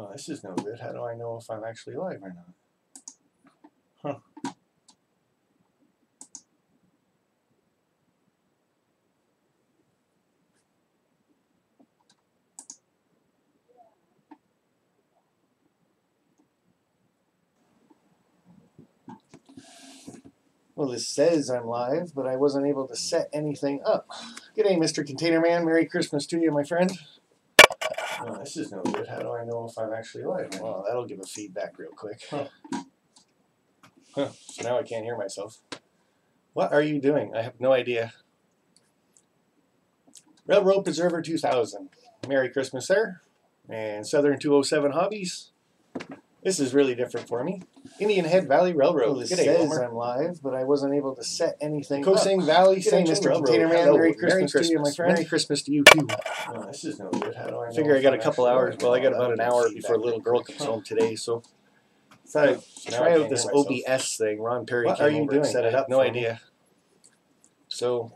Oh, this is no good. How do I know if I'm actually live or not? Huh. Well, this says I'm live, but I wasn't able to set anything up. G'day, Mr. Container Man. Merry Christmas to you, my friend. Oh, this is no good. How do I know if I'm actually live? Well, that'll give a feedback real quick. Huh. So now I can't hear myself. What are you doing? I have no idea. Railroad Preserver 2000. Merry Christmas, sir. And Southern 207 Hobbies. This is really different for me. Indian Head Valley Railroad. Well, it G'day, says Homer. I'm live, but I wasn't able to set anything Kosing up. Valley G'day, Central Mr. Railroad. Container Man. Hello. Merry Christmas to you, my friend. Merry Christmas to you, too. Oh, this is no good. How do I know? Figure I if got I'm a couple actually hours. live? Well, I got That'll about an give hour feedback before little girl real quick. comes home today, so Thought I I'd try out this OBS thing. Ron Perry What came are you over doing? and set it I up. have no for me. idea. So,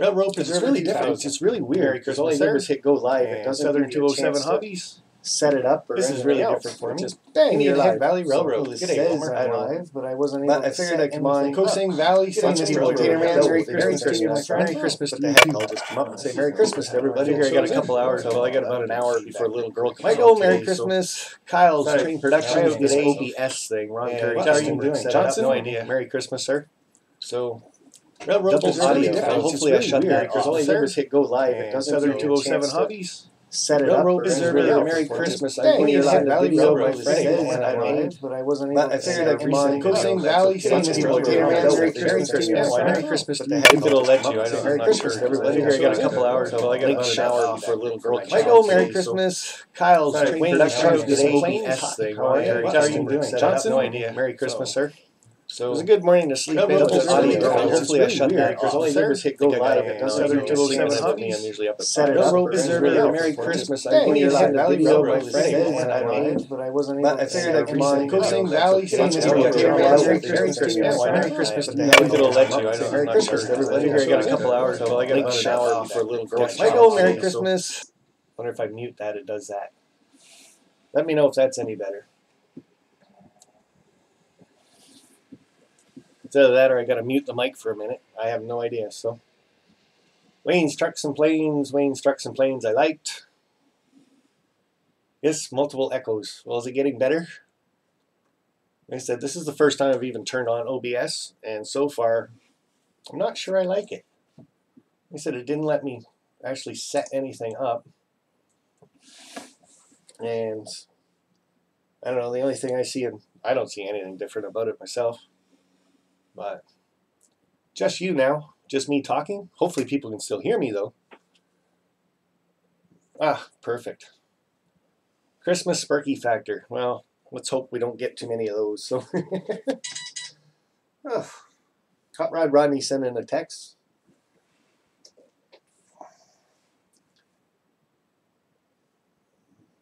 Railroad It's Preserver really 2000. different. It's really weird Merry because all I Christmas, did was sir. hit go live. It And doesn't Southern give you a 207 chance to Hobbies. set it up or This is anything really else. different for It me. just bang, Indian you're Head live. Valley So, Railroad. well, it G'day, says Homer. I'm I don't know. live, but I wasn't able But I to figured set I'd come on. anything up. Kosing Valley G'day, Central Mr. Railroad. Container Man. Hello. Merry Merry Christmas to Christmas, you, my my friend. friend. Christmas What to the you, heck? too. I'll just come up and say Merry Christmas to everybody. Figure I got a So couple hours. well, I got about an hour before little girl comes Michael, home Merry today, so Christmas. Kyle's Sorry. Train Productions, Sorry. this Sorry. OBS thing. Ron And Perry what came are you over doing? and set it Johnson? up. No idea. Merry Christmas, sir. So, Railroad Double Preserver audio. 2000. Hopefully I shut that because all I did was hit go live. It And doesn't Southern give you a 207 chance to Hobbies. set it up Railroad or Preserver. anything else. Merry It just Christmas. bang, Indian you're Head live. Valley Video Railroad. was G'day, says Homer. I I'm don't know. live, but I wasn't able But to I figured set I'd come on. anything up. Kosing Valley G'day, Mr. Central Container Man. Railroad. Merry Merry Christmas to you, my Christmas. friend. Merry Christmas What to the you. heck? If it'll let you. I Say don't Merry know. Christmas to everybody. I figure I got a couple hours. Well, I got about an hour before little girl comes home. Michael, Merry today, so Christmas. Kyle's Sorry, Train Wayne, Productions, how are you this doing? OBS thing. How are you? Ron What Perry are came you over and doing? set it Johnson? up. No idea. Merry Christmas, sir. So, It was a good morning to sleep in. Railroad Double Preserver audio. 2000. Hopefully I shut Weird. that because all I did was hit go I think I got live. it. It doesn't Southern give you a 207 chance to Hobbies. I'm usually up at set it 5. Railroad or anything Preserver. else. Merry Just Christmas. bang, Indian you're Head live. Valley Video Railroad. was G'day, says Homer. I I'm don't know. live, but I wasn't able But I to figured set I'd come on. anything up. Kosing Valley G'day, Central Mr. Railroad. Container Man. Hello. Merry Christmas to you, my friend. Merry Christmas to you. What the If it'll heck? let you. I don't know. Merry I'm not Christmas sure. to everybody. I got a couple hours. So Well, I got late about an shower hour before little girl. Michael, Michael, Merry Merry Christmas. Wonder if I mute that, it does that. Let me know if that's any better. It's either that or I gotta mute the mic for a minute. I have no idea. So Wayne's Trucks and Planes, Wayne's Trucks and Planes I liked. Yes, multiple echoes. Well, is it getting better? Like I said, this is the first time I've even turned on OBS, and so far, I'm not sure I like it. Like I said, it didn't let me actually set anything up. And I don't know, the only thing I see, and I don't see anything different about it myself. But just you now, just me talking. Hopefully people can still hear me though. Ah, perfect. Christmas Sparky Factor. Well, let's hope we don't get too many of those. So, oh. Hot Rod Rodney sent in a text.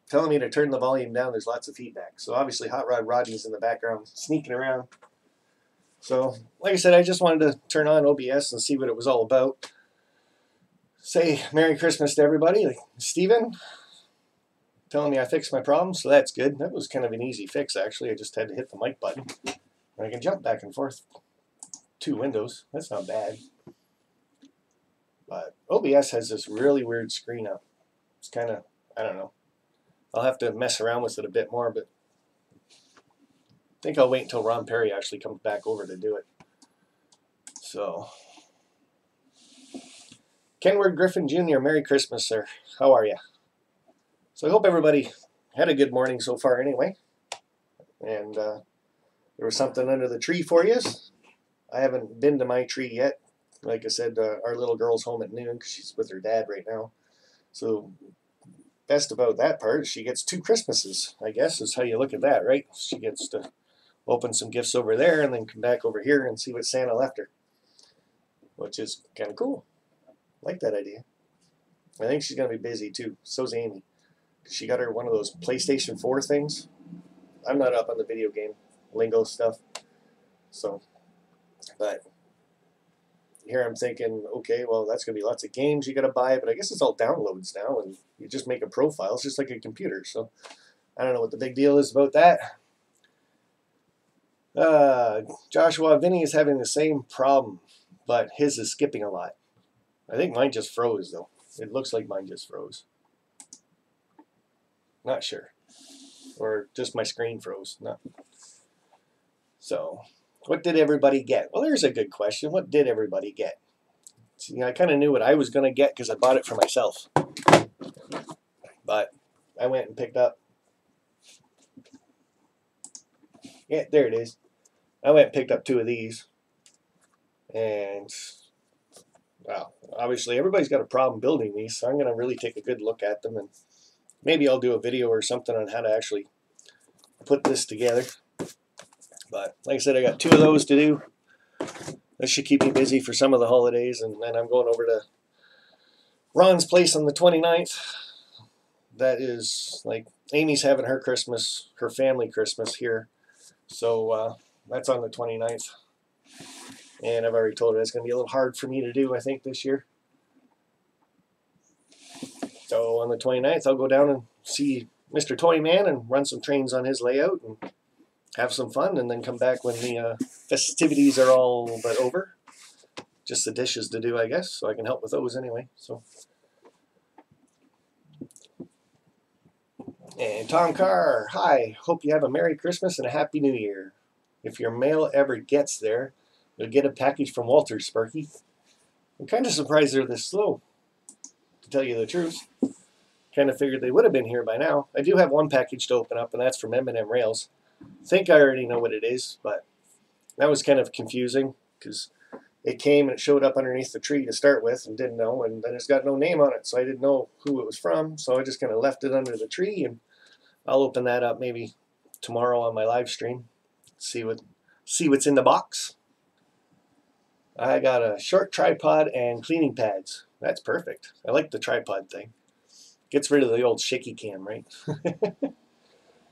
Telling me to turn the volume down. There's lots of feedback. So obviously Hot Rod Rodney's in the background sneaking around. So, like I said, I just wanted to turn on OBS and see what it was all about. Say Merry Christmas to everybody. Like Steven telling me I fixed my problem, so that's good. That was kind of an easy fix, actually. I just had to hit the mic button. And I can jump back and forth. 2 windows. That's not bad. But OBS has this really weird screen up. It's kind of, I don't know. I'll have to mess around with it a bit more, but I think I'll wait until Ron Perry actually comes back over to do it. So, Kenward Griffin Jr., Merry Christmas, sir. How are you? So I hope everybody had a good morning so far anyway. And there was something under the tree for you. I haven't been to my tree yet. Like I said, our little girl's home at noon because she's with her dad right now. So best about that part is she gets 2 Christmases, I guess, is how you look at that, right? She gets to open some gifts over there and then come back over here and see what Santa left her, which is kind of cool. I like that idea. I think she's going to be busy too. So's Amy. She got her one of those PlayStation 4 things. I'm not up on the video game lingo stuff. So, but here I'm thinking, okay, well, that's going to be lots of games you got to buy, but I guess it's all downloads now, and you just make a profile. It's just like a computer. So I don't know what the big deal is about that. Joshua, Vinny is having the same problem, but his is skipping a lot. I think mine just froze, though. It looks like mine just froze. Not sure. Or just my screen froze. No. So, what did everybody get? Well, there's a good question. What did everybody get? See, I kind of knew what I was going to get because I bought it for myself. But I went and picked up. Yeah, there it is. I went and picked up 2 of these. And, well, obviously everybody's got a problem building these, so I'm going to really take a good look at them. And maybe I'll do a video or something on how to actually put this together. But like I said, I got 2 of those to do. That should keep me busy for some of the holidays. And then I'm going over to Ron's place on the 29th. That is, like, Amy's having her Christmas, her family Christmas here. So that's on the 29th. And I've already told her it's going to be a little hard for me to do, I think, this year. So on the 29th, I'll go down and see Mr. Toyman and run some trains on his layout and have some fun, and then come back when the festivities are all but over. Just the dishes to do, I guess, so I can help with those anyway. So. And Tom Carr, hi, hope you have a Merry Christmas and a Happy New Year. If your mail ever gets there, you'll get a package from Walter, Sparky. I'm kind of surprised they're this slow, to tell you the truth. Kind of figured they would have been here by now. I do have one package to open up, and that's from M&M Rails. I think I already know what it is, but that was kind of confusing because it came and it showed up underneath the tree to start with and didn't know, and then it's got no name on it, so I didn't know who it was from, so I just kind of left it under the tree, and I'll open that up maybe tomorrow on my live stream. See what's in the box. I got a short tripod and cleaning pads. That's perfect. I like the tripod thing. Gets rid of the old shaky cam, right?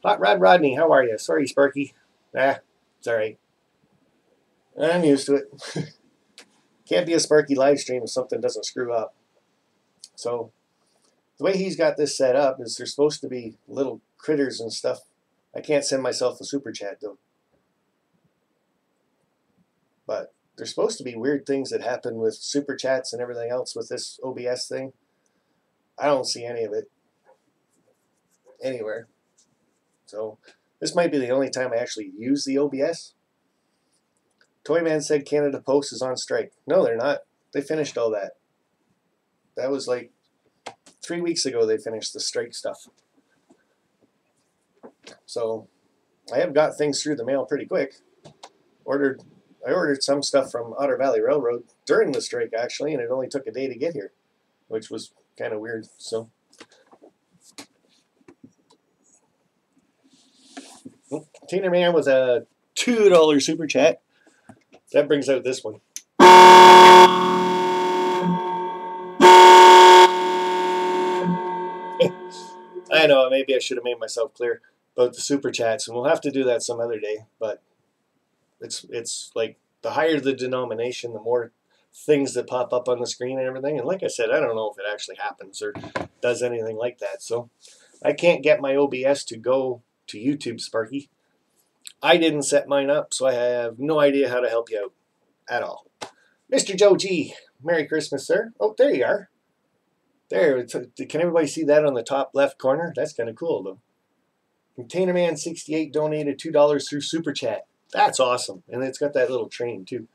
Hot Rod Rodney, how are you? Sorry, Sparky. It's alright. I'm used to it. Can't be a Sparky live stream if something doesn't screw up. So, the way he's got this set up is there's supposed to be little critters and stuff. I can't send myself a super chat, though. But there's supposed to be weird things that happen with super chats and everything else with this OBS thing. I don't see any of it anywhere. So this might be the only time I actually use the OBS. Toyman said Canada Post is on strike. No, they're not. They finished all that. That was like 3 weeks ago they finished the strike stuff. So I have got things through the mail pretty quick. I ordered some stuff from Otter Valley Railroad during the strike, actually, and it only took a day to get here, which was kind of weird. So, Container Man with a $2 super chat. That brings out this one. I know, maybe I should have made myself clear about the super chats, and we'll have to do that some other day. But it's like the higher the denomination, the more things that pop up on the screen and everything. And like I said, I don't know if it actually happens or does anything like that. So I can't get my OBS to go to YouTube, Sparky. I didn't set mine up, so I have no idea how to help you out at all. Mr. Joe G, Merry Christmas, sir. Oh, there you are. There, can everybody see that on the top left corner? That's kind of cool, though. ContainerMan68 donated $2 through Super Chat. That's awesome. And it's got that little train, too.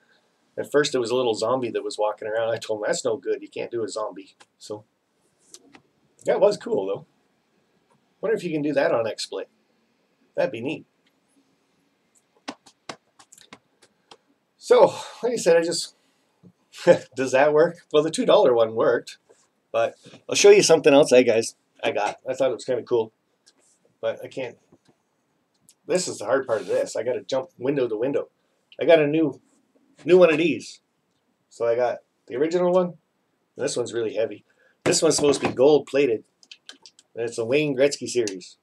At first, it was a little zombie that was walking around. I told him, that's no good. You can't do a zombie. So, that was cool, though. Wonder if you can do that on XSplit. That'd be neat. So, like I said, I just... Does that work? Well, the $2 one worked. But I'll show you something else I got. I thought it was kind of cool. But I can't. This is the hard part of this. I got to jump window to window. I got a new one of these. So I got the original one. This one's really heavy. This one's supposed to be gold plated. And it's a Wayne Gretzky series.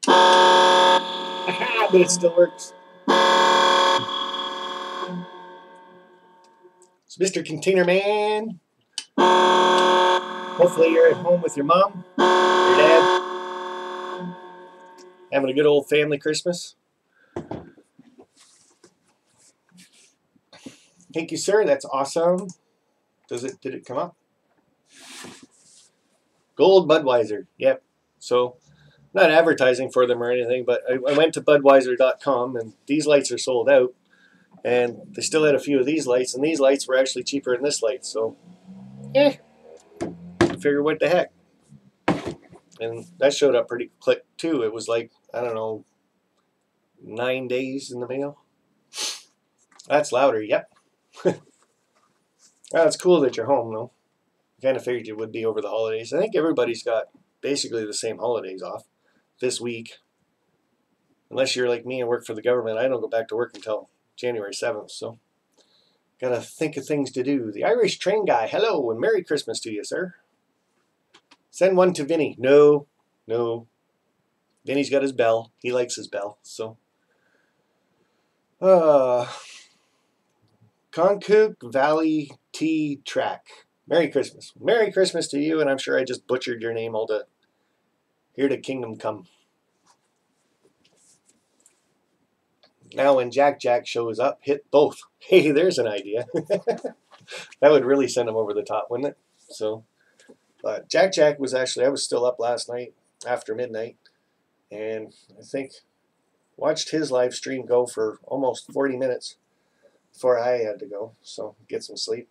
But it still works. It's Mr. Container Man. Hopefully you're at home with your mom, your dad. Having a good old family Christmas? Thank you, sir. That's awesome. Did it come up? Gold Budweiser. Yep. So, not advertising for them or anything, but I went to Budweiser.com and these lights are sold out. And they still had a few of these lights, and these lights were actually cheaper than this light. So, I figure what the heck. And that showed up pretty quick too. It was like, I don't know, 9 days in the mail. That's louder. Yep. Well, it's cool that you're home, though. I kind of figured you would be over the holidays. I think everybody's got basically the same holidays off this week. Unless you're like me and work for the government, I don't go back to work until January 7th. So, gotta think of things to do. The Irish Train Guy, hello and Merry Christmas to you, sir. Send one to Vinny. No. Vinny's got his bell. He likes his bell. So, Concook Valley Tea Track. Merry Christmas. Merry Christmas to you, and I'm sure I just butchered your name all to Here to Kingdom Come. Now when Jack shows up, hit both. Hey, there's an idea. That would really send him over the top, wouldn't it? So, but Jack was actually, I was still up last night after midnight, and I think watched his live stream go for almost 40 minutes before I had to go, so get some sleep.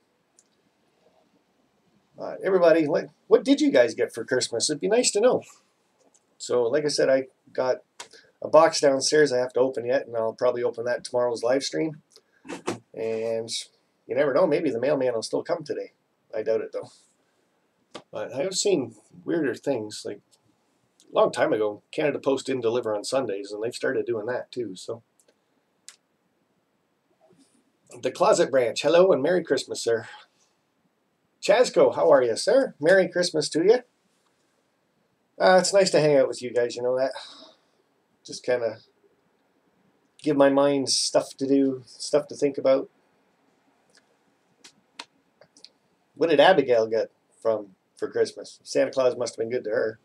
Everybody, what did you guys get for Christmas? It'd be nice to know. So, like I said, I got a box downstairs I have to open yet, and I'll probably open that tomorrow's live stream. And you never know, maybe the mailman will still come today. I doubt it, though. But I've seen weirder things. Like, a long time ago, Canada Post didn't deliver on Sundays, and they've started doing that, too. So, the Closet Branch, hello and Merry Christmas, sir. Chasco, how are you, sir? Merry Christmas to you. It's nice to hang out with you guys, you know that. Just kind of give my mind stuff to do, stuff to think about. What did Abigail get for Christmas? Santa Claus must have been good to her.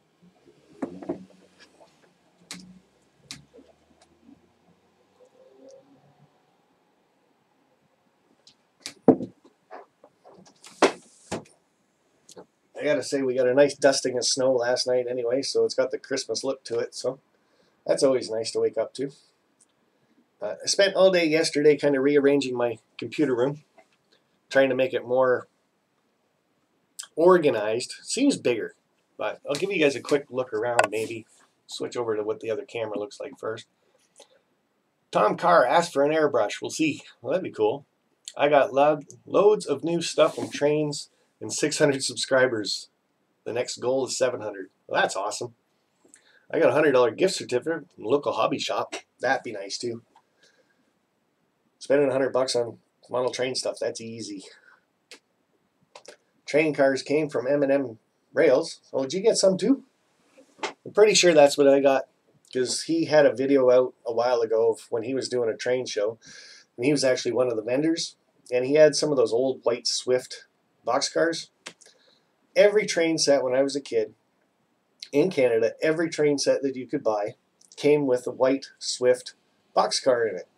I gotta say, we got a nice dusting of snow last night anyway, so it's got the Christmas look to it, so that's always nice to wake up to. I spent all day yesterday kind of rearranging my computer room, trying to make it more organized. Seems bigger, but I'll give you guys a quick look around, maybe. Switch over to what the other camera looks like first. Tom Carr asked for an airbrush. We'll see. Well, that'd be cool. I got loads of new stuff from trains and 600 subscribers. The next goal is 700. Well, that's awesome. I got a $100 gift certificate from a local hobby shop. That'd be nice too. Spending $100 on model train stuff, that's easy. Train cars came from M&M Rails. Oh, did you get some too? I'm pretty sure that's what I got, because he had a video out a while ago of when he was doing a train show, and he was actually one of the vendors, and he had some of those old white Swift boxcars. Every train set when I was a kid in Canada, every train set that you could buy came with a white Swift boxcar in it.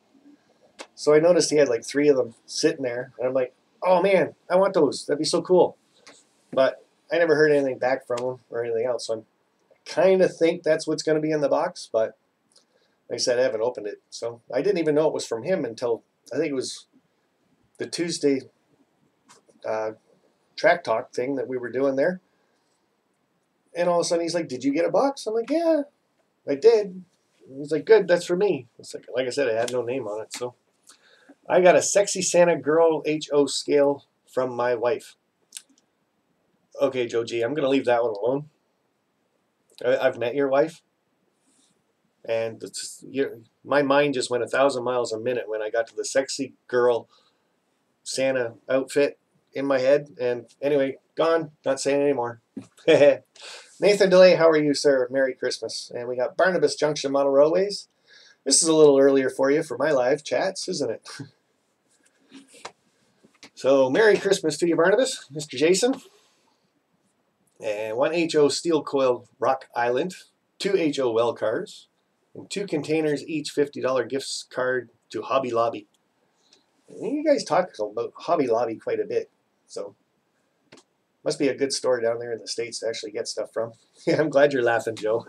So I noticed he had like 3 of them sitting there, and I'm like, oh man, I want those. That'd be so cool. But I never heard anything back from him or anything else, so I kind of think that's what's going to be in the box, but like I said, I haven't opened it. So I didn't even know it was from him until I think it was the Tuesday track talk thing that we were doing there. And all of a sudden he's like, did you get a box? I'm like, yeah, I did. He's like, good, that's for me. It's like I said, I had no name on it. So I got a Sexy Santa Girl HO scale from my wife. Okay, Joe G, I'm going to leave that one alone. I've met your wife. And my mind just went 1,000 miles a minute when I got to the Sexy Girl Santa outfit in my head. And anyway, gone. Not saying anymore. Nathan DeLay, how are you, sir? Merry Christmas. And we got Barnabas Junction Model Railways. This is a little earlier for you for my live chats, isn't it? So, Merry Christmas to you, Barnabas. Mr. Jason. And 1 HO Steel Coil Rock Island. 2 HO Well cars. and 2 containers, each $50 gift card to Hobby Lobby. And you guys talk about Hobby Lobby quite a bit, so must be a good store down there in the States to actually get stuff from. Yeah, I'm glad you're laughing, Joe.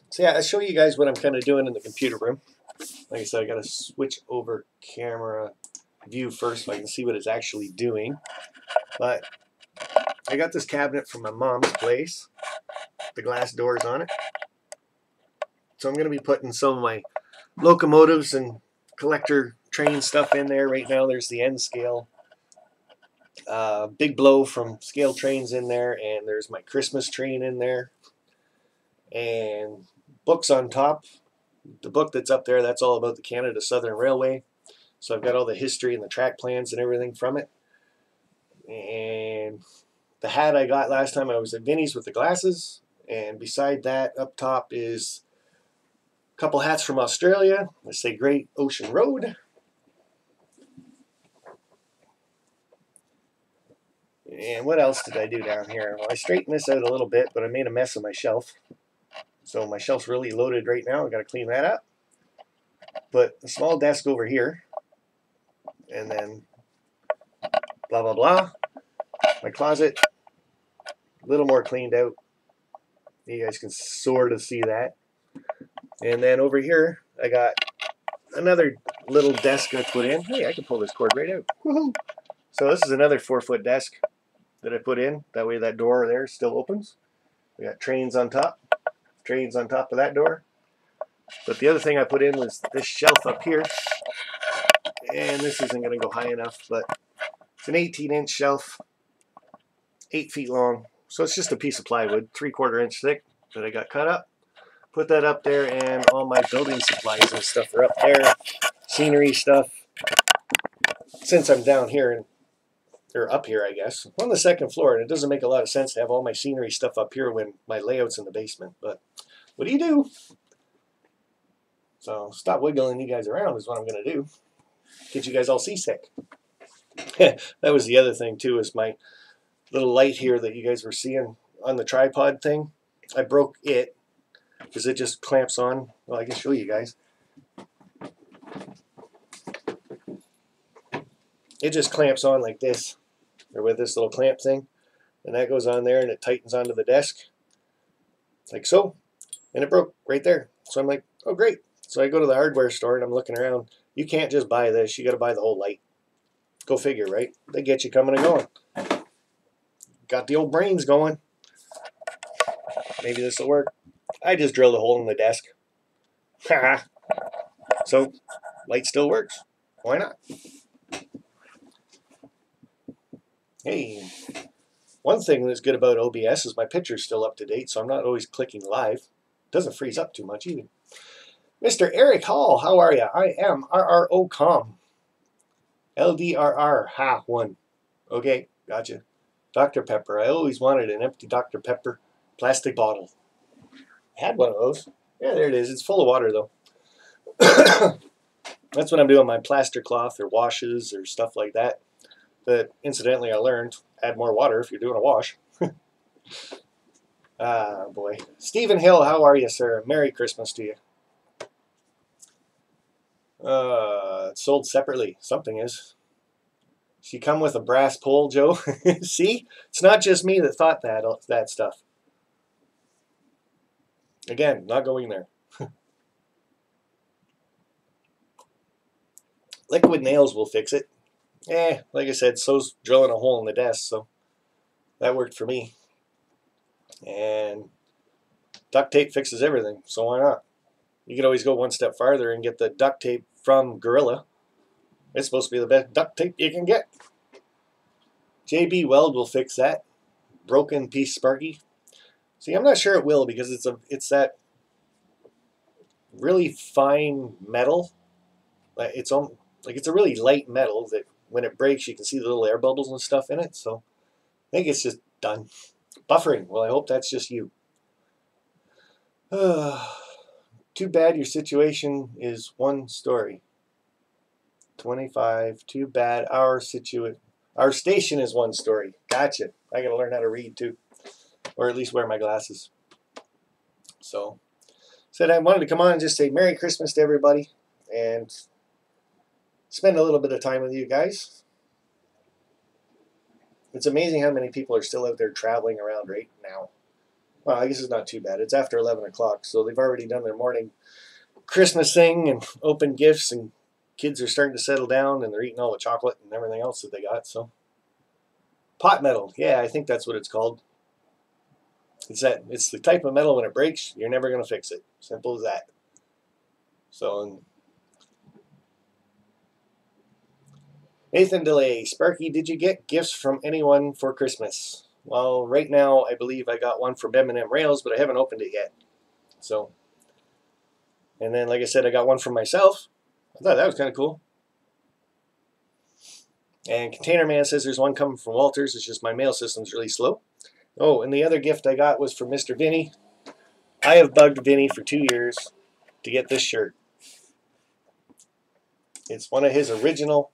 So yeah, I'll show you guys what I'm kind of doing in the computer room. Like I said, I got to switch over camera view first so I can see what it's actually doing. But I got this cabinet from my mom's place. The glass doors on it. So I'm going to be putting some of my locomotives and collector train stuff in there. Right now there's the N scale. Big Blow from Scale Trains in there, and there's my Christmas train in there. And books on top. The book that's up there, that's all about the Canada Southern Railway. So I've got all the history and the track plans and everything from it. And the hat I got last time I was at Vinnie's with the glasses. And beside that, up top is a couple hats from Australia. Let's say Great Ocean Road. And what else did I do down here? Well, I straightened this out a little bit, but I made a mess of my shelf. So my shelf's really loaded right now. I've got to clean that up. Put a small desk over here. And then blah, blah, blah. My closet, a little more cleaned out. You guys can sort of see that. And then over here, I got another little desk I put in. Hey, I can pull this cord right out. Woohoo! So this is another 4-foot desk that I put in. That way that door there still opens. We got trains on top. Trains on top of that door. But the other thing I put in was this shelf up here. And this isn't going to go high enough, but it's an 18-inch shelf, 8 feet long. So it's just a piece of plywood, 3/4 inch thick that I got cut up. Put that up there, and all my building supplies and stuff are up there. Scenery stuff. Since I'm down here, or up here, I guess, on the 2nd floor, and it doesn't make a lot of sense to have all my scenery stuff up here when my layout's in the basement. But what do you do? So stop wiggling you guys around is what I'm going to do. Get you guys all seasick. That was the other thing too, is my little light here that you guys were seeing on the tripod thing. I broke it because it just clamps on. Well, I can show you guys. It just clamps on like this, or with this little clamp thing, and that goes on there and it tightens onto the desk like so, and it broke right there. So I'm like, oh great. So I go to the hardware store and I'm looking around. You can't just buy this, you got to buy the whole light. Go figure, right? They get you coming and going. Got the old brains going. Maybe this will work. I just drilled a hole in the desk. So light still works. Why not? Hey, one thing that's good about OBS is my picture's still up to date, so I'm not always clicking live. It doesn't freeze up too much either. Mr. Eric Hall, how are you? I am RROCOM. LDRR, ha, 1. Okay, gotcha. Dr. Pepper. I always wanted an empty Dr. Pepper plastic bottle. I had one of those. Yeah, there it is. It's full of water, though. That's what I'm doing, my plaster cloth or washes or stuff like that. But incidentally, I learned, add more water if you're doing a wash. Ah, boy. Stephen Hill, how are you, sir? Merry Christmas to you. It's sold separately. Something is. She come with a brass pole, Joe? See? It's not just me that thought that stuff. Again, not going there. Liquid nails will fix it. Like I said, so's drilling a hole in the desk, so that worked for me. And duct tape fixes everything, so why not? You could always go one step farther and get the duct tape from Gorilla. It's supposed to be the best duct tape you can get. JB Weld will fix that. Broken piece Sparky. See, I'm not sure it will because it's that really fine metal. It's a really light metal that when it breaks you can see the little air bubbles and stuff in it. So I think it's just done. Buffering. Well, I hope that's just you. Too bad your situation is one story. 25. Too bad. Our station is one story. Gotcha. I gotta learn how to read too, or at least wear my glasses. So, said I wanted to come on and just say Merry Christmas to everybody and spend a little bit of time with you guys. It's amazing how many people are still out there traveling around right now. Well, I guess it's not too bad. It's after 11 o'clock, so they've already done their morning Christmas thing and opened gifts, and kids are starting to settle down, and they're eating all the chocolate and everything else that they got. So, pot metal, yeah, I think that's what it's called. It's the type of metal when it breaks, you're never going to fix it. Simple as that. So, Nathan DeLay, Sparky, did you get gifts from anyone for Christmas? Well, right now, I believe I got one from M&M Rails, but I haven't opened it yet. So, and then, like I said, I got one from myself. I thought that was kind of cool. And Container Man says there's one coming from Walters. It's just my mail system's really slow. Oh, and the other gift I got was from Mr. Vinny. I have bugged Vinny for 2 years to get this shirt. It's one of his original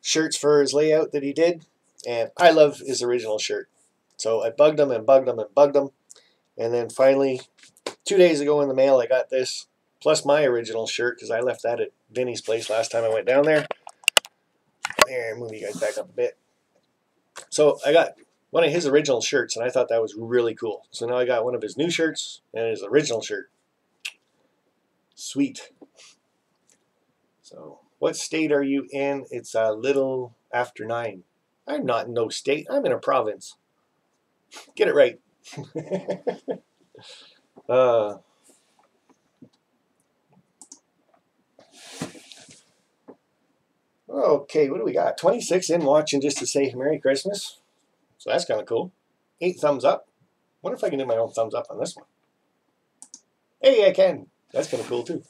shirts for his layout that he did, and I love his original shirt. So I bugged him and bugged him and bugged him, and then finally 2 days ago in the mail I got this, plus my original shirt, because I left that at Vinny's place last time I went down there. There, move you guys back up a bit. So I got one of his original shirts, and I thought that was really cool. So now I got one of his new shirts and his original shirt. Sweet. So, what state are you in? It's a little after 9. I'm not in no state. I'm in a province. Get it right. Okay, what do we got? 26 in watching just to say Merry Christmas. So that's kind of cool. 8 thumbs up. Wonder if I can do my own thumbs up on this one. Hey, I can. That's kind of cool too.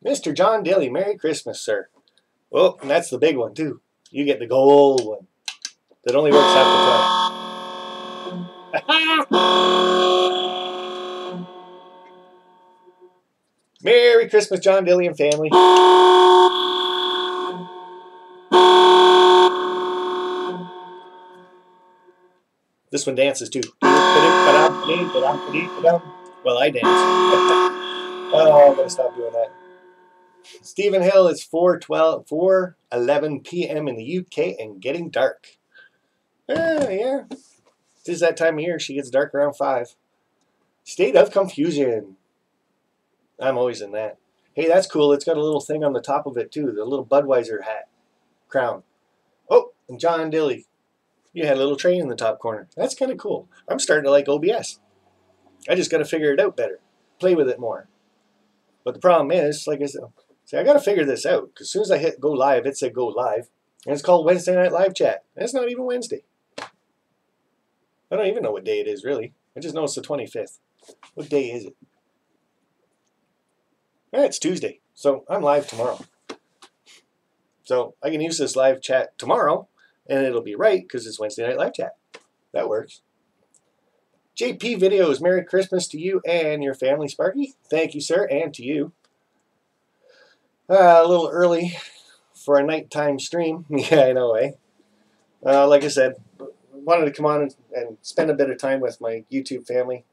Mr. John Daly, Merry Christmas, sir. Oh, and that's the big one too. You get the gold one. That only works half the time. Merry Christmas, John Daly and family. This one dances too. Well, I dance. Oh, I'm going to stop doing that. Stephen Hill, it's 4:11 p.m. in the UK and getting dark. Yeah. It is that time of year. She gets dark around 5. State of confusion. I'm always in that. Hey, that's cool. It's got a little thing on the top of it too. The little Budweiser hat. Crown. Oh, and John Dilly. You had a little train in the top corner. That's kind of cool. I'm starting to like OBS. I just got to figure it out better. Play with it more. But the problem is, like I said, I got to figure this out. Because as soon as I hit go live, it said go live. And it's called Wednesday Night Live Chat. And it's not even Wednesday. I don't even know what day it is, really. I just know it's the 25th. What day is it? It's Tuesday. So I'm live tomorrow. So I can use this live chat tomorrow. And it'll be right because it's Wednesday Night Live Chat. That works. JP Videos, Merry Christmas to you and your family, Sparky. Thank you, sir, and to you. A little early for a nighttime stream. Yeah, I know, eh? Like I said, wanted to come on and spend a bit of time with my YouTube family,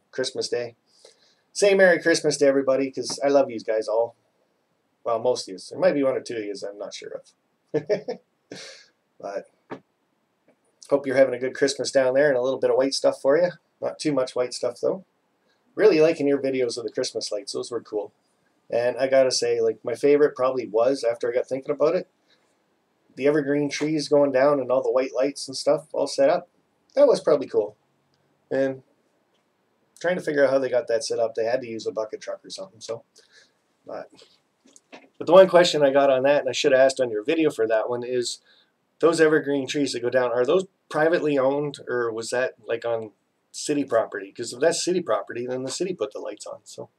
Christmas Day. Say Merry Christmas to everybody because I love you guys all. Well, most of you. There might be one or two of you I'm not sure of. But hope you're having a good Christmas down there and a little bit of white stuff for you. Not too much white stuff, though. Really liking your videos of the Christmas lights. Those were cool. And I gotta say, like, my favorite probably was, after I got thinking about it, the evergreen trees going down and all the white lights and stuff all set up. That was probably cool. And trying to figure out how they got that set up. They had to use a bucket truck or something. So, but the one question I got on that, and I should have asked on your video for that one, is those evergreen trees that go down, are those privately owned, or was that like on city property? Because if that's city property, then the city put the lights on. So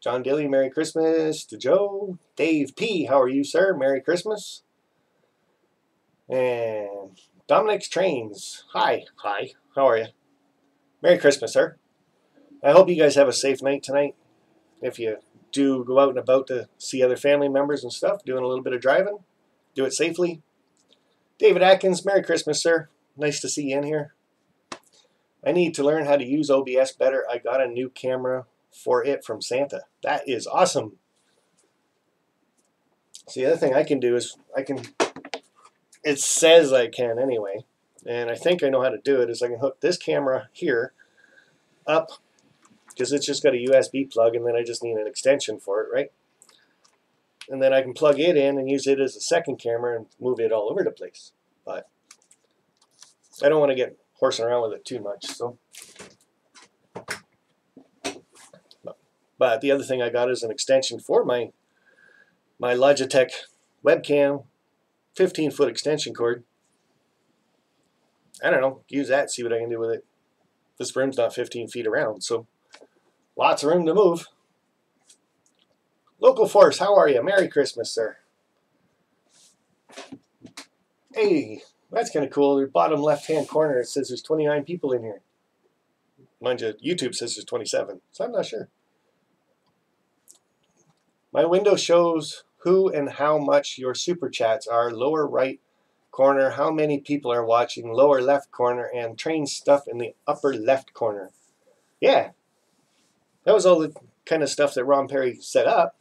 John Daly, Merry Christmas to Joe. Dave P, how are you, sir? Merry Christmas. And Dominic's Trains. Hi. Hi. How are you? Merry Christmas, sir. I hope you guys have a safe night tonight. If you do go out and about to see other family members and stuff, doing a little bit of driving, do it safely. David Atkins, Merry Christmas, sir. Nice to see you in here. I need to learn how to use OBS better. I got a new camera for it from Santa. That is awesome. So the other thing I can do is it says I can anyway, and I think I know how to do it, is I can hook this camera here up, because it's just got a USB plug, and then I just need an extension for it, right? And then I can plug it in and use it as a second camera and move it all over the place. But I don't want to get horsing around with it too much. So, but the other thing I got is an extension for my Logitech webcam, 15-foot extension cord. I don't know, use that, see what I can do with it. This room's not 15 feet around, so lots of room to move. Local Force, how are you? Merry Christmas, sir. Hey, that's kind of cool. The bottom left-hand corner, it says there's 29 people in here. Mind you, YouTube says there's 27, so I'm not sure. My window shows who and how much your super chats are. Lower right corner, how many people are watching. Lower left corner, and train stuff in the upper left corner. Yeah, that was all the kind of stuff that Ron Perry set up.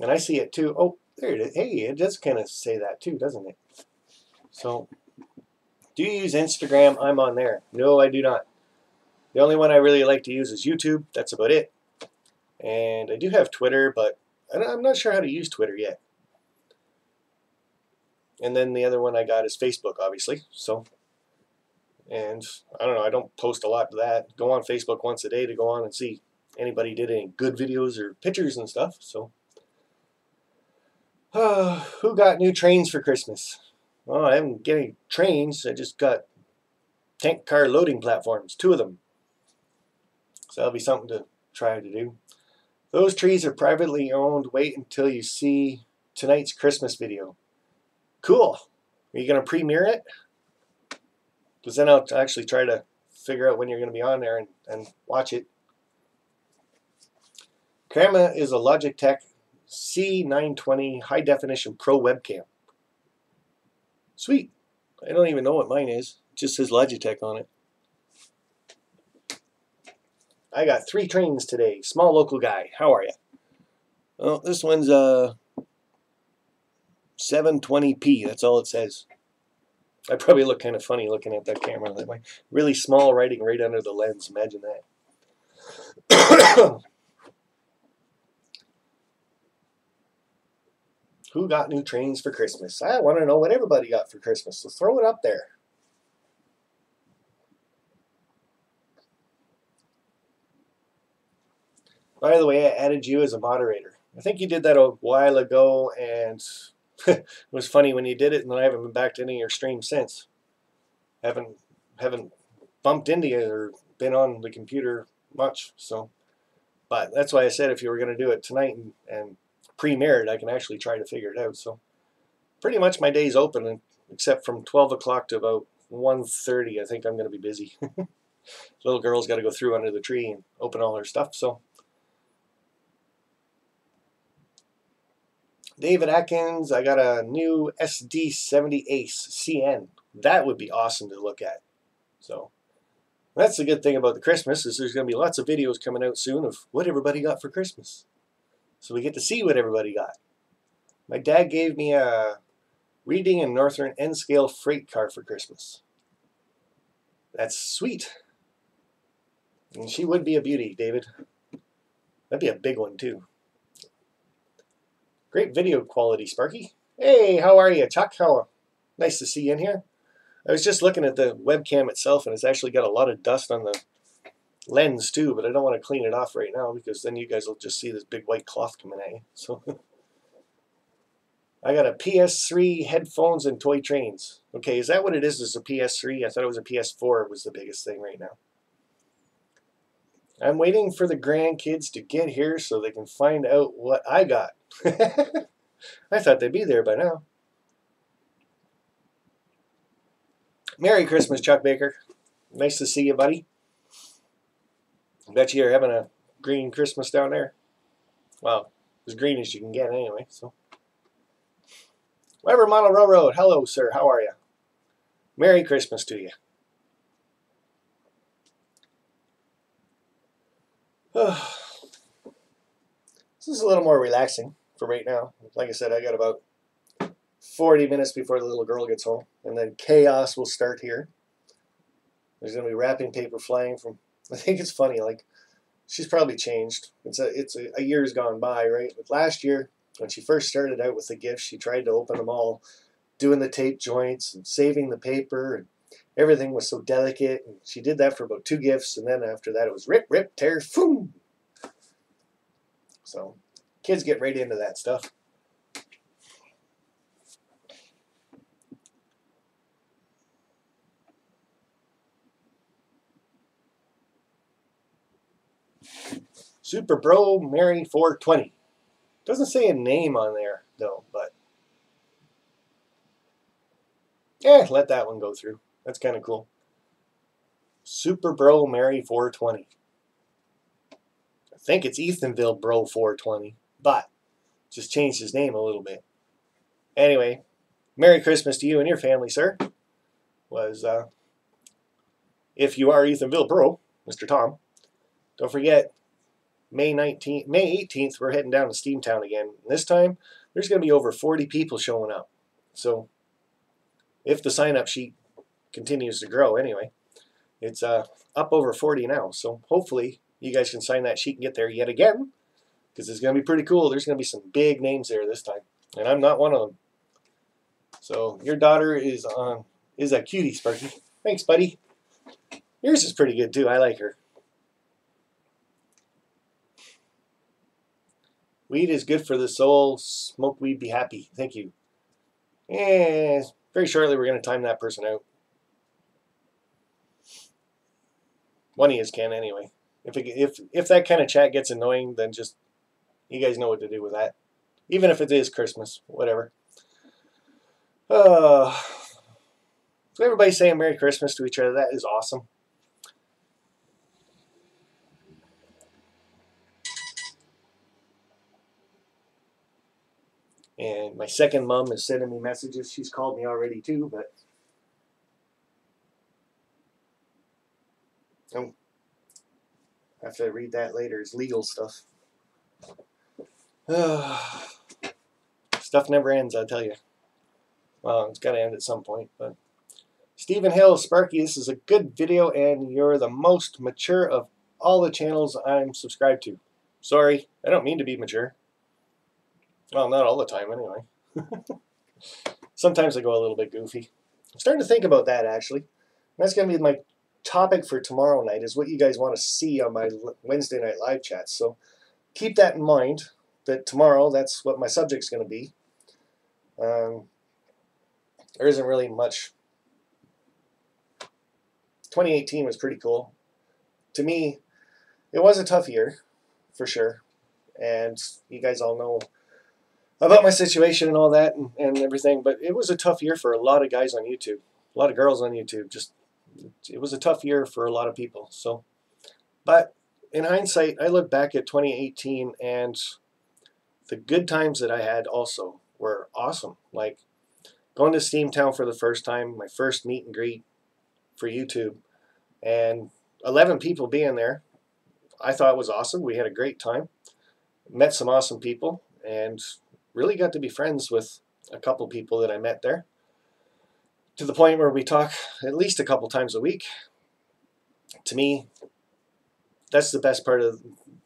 And I see it too. Oh, there it is. Hey, it does kind of say that too, doesn't it? So, do you use Instagram? I'm on there. No, I do not. The only one I really like to use is YouTube. That's about it. And I do have Twitter, but I'm not sure how to use Twitter yet. And then the other one I got is Facebook, obviously. So, and I don't know, I don't post a lot to that. Go on Facebook once a day to go on and see anybody did any good videos or pictures and stuff. So, who got new trains for Christmas? Well, I haven't got any trains. I just got tank car loading platforms, 2 of them. So that'll be something to try to do. Those trees are privately owned. Wait until you see tonight's Christmas video. Cool. Are you going to premiere it? Because then I'll actually try to figure out when you're going to be on there and watch it. Camera is a Logitech C920 high definition pro webcam. Sweet. I don't even know what mine is. It just says Logitech on it. I got 3 trains today. Small local guy. How are you? Well, this one's 720p. That's all it says. I probably look kind of funny looking at that camera that way. Really small writing right under the lens. Imagine that. Who got new trains for Christmas? I want to know what everybody got for Christmas, so throw it up there. By the way, I added you as a moderator. I think you did that a while ago, and it was funny when you did it, and then I haven't been back to any of your streams since. Haven't bumped into you or been on the computer much, so. But that's why I said if you were going to do it tonight and premiere it, I can actually try to figure it out. So pretty much my day's open, except from 12 o'clock to about 1:30. I think I'm going to be busy. Little girl's got to go through under the tree and open all her stuff. So David Atkins, I got a new SD70 Ace CN. That would be awesome to look at. So that's the good thing about the Christmas, is there's going to be lots of videos coming out soon of what everybody got for Christmas. So we get to see what everybody got. My dad gave me a Reading and Northern N-Scale freight car for Christmas. That's sweet. And she would be a beauty, David. That'd be a big one, too. Great video quality, Sparky. Hey, how are you, Chuck? Nice to see you in here. I was just looking at the webcam itself, and it's actually got a lot of dust on the lens too, but I don't want to clean it off right now, because then you guys will just see this big white cloth coming at you. So I got a PS3, headphones, and toy trains. Okay, is that what it is? Is a PS3? I thought it was a PS4 was the biggest thing right now. I'm waiting for the grandkids to get here so they can find out what I got. I thought they'd be there by now. Merry Christmas, Chuck Baker. Nice to see you, buddy. Bet you're having a green Christmas down there. Well, as green as you can get anyway. So, Weber Model Railroad. Hello, sir. How are you? Merry Christmas to you. This is a little more relaxing for right now. Like I said, I got about 40 minutes before the little girl gets home, and then chaos will start here. There's going to be wrapping paper flying from. I think it's funny. Like, she's probably changed. It's a year's gone by, right? But last year, when she first started out with the gifts, she tried to open them all, doing the tape joints and saving the paper, and everything was so delicate. And she did that for about 2 gifts, and then after that, it was rip, rip, tear, boom. So, kids get right into that stuff. Super Bro Mary 420. Doesn't say a name on there, though, but let that one go through. That's kind of cool. Super Bro Mary 420. I think it's Ethanville Bro 420, but just changed his name a little bit. Anyway, Merry Christmas to you and your family, sir. Was, if you are Ethanville Bro, Mr. Tom, don't forget, May 18th, we're heading down to Steamtown again. This time, there's going to be over 40 people showing up. So, if the sign-up sheet continues to grow anyway, it's up over 40 now. So, hopefully, you guys can sign that sheet and get there yet again, because it's going to be pretty cool. There's going to be some big names there this time, and I'm not one of them. So, your daughter is a cutie, Sparky. Thanks, buddy. Yours is pretty good, too. I like her. Weed is good for the soul. Smoke weed, be happy. Thank you. And very shortly, we're going to time that person out. One of you can anyway. If that kind of chat gets annoying, then just you guys know what to do with that. Even if it is Christmas, whatever. So everybody saying Merry Christmas to each other. That is awesome. And my second mom is sending me messages. She's called me already too, but I have to read that later. It's legal stuff. Stuff never ends, I'll tell you. Well, it's got to end at some point. But Stephen Hill, Sparky, this is a good video, and you're the most mature of all the channels I'm subscribed to. Sorry, I don't mean to be mature. Well, not all the time, anyway. Sometimes I go a little bit goofy. I'm starting to think about that, actually. That's going to be my topic for tomorrow night, is what you guys want to see on my Wednesday night live chats. So keep that in mind, that tomorrow, that's what my subject's going to be. There isn't really much. 2018 was pretty cool. To me, it was a tough year, for sure. And you guys all know about my situation and all that and everything, but it was a tough year for a lot of guys on YouTube, a lot of girls on YouTube. Just, it was a tough year for a lot of people. So, but in hindsight, I look back at 2018, and the good times that I had also were awesome. Like going to Steamtown for the first time, my first meet and greet for YouTube, and 11 people being there, I thought was awesome. We had a great time, met some awesome people, and really got to be friends with a couple people that I met there, to the point where we talk at least a couple times a week. To me, that's the best part of